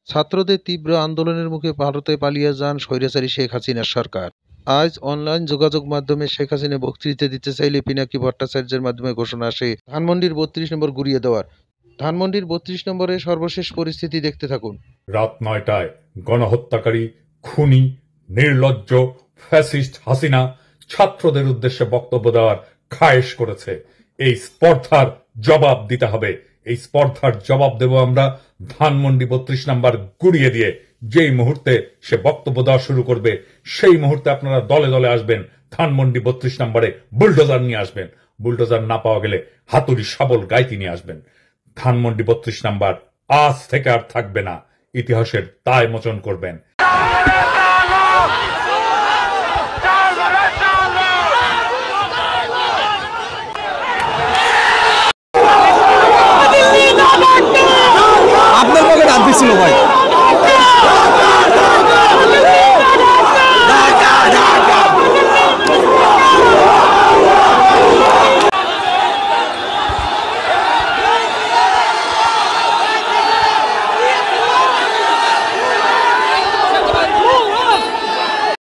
ছাত্রদের তীব্র আন্দোলনের মুখে ভারতে পালিয়ে যান স্বৈরাচারী শেখ হাসিনার সরকার। আজ অনলাইন যোগাযোগ মাধ্যমে শেখ হাসিনা বক্তৃতা দিতে চাইলে পিনাকি ভট্টাচার্যের মাধ্যমে ঘোষণা আসে ধানমন্ডির ৩২ নম্বর গুড়িয়ে দেওয়ার। ধানমন্ডির ৩২ নম্বরে সর্বশেষ পরিস্থিতি দেখতে থাকুন। রাত ৯টায় গণহত্যাকারী, খুনি, নির্লজ্জ ফ্যাসিস্ট হাসিনা ছাত্রদের উদ্দেশ্যে বক্তব্য দেওয়ার খায়েশ করেছে। এই স্পর্ধার জবাব দিতে হবে। এই স্পর্ধার জবাব দেব আমরা ধানমন্ডি ৩২ নাম্বার গুড়িয়ে দিয়ে। যেই মুহূর্তে সে বক্তব্য দেওয়া শুরু করবে সেই মুহূর্তে আপনারা দলে দলে আসবেন, ধানমন্ডি ৩২ নাম্বারে বুলডোজার নিয়ে আসবেন। বুলডোজার না পাওয়া গেলে হাতুড়ি শাবল গাইতি নিয়ে আসবেন। ধানমন্ডি ৩২ নাম্বার আজ থেকে আর থাকবে না, ইতিহাসের দায় মোচন করবেন।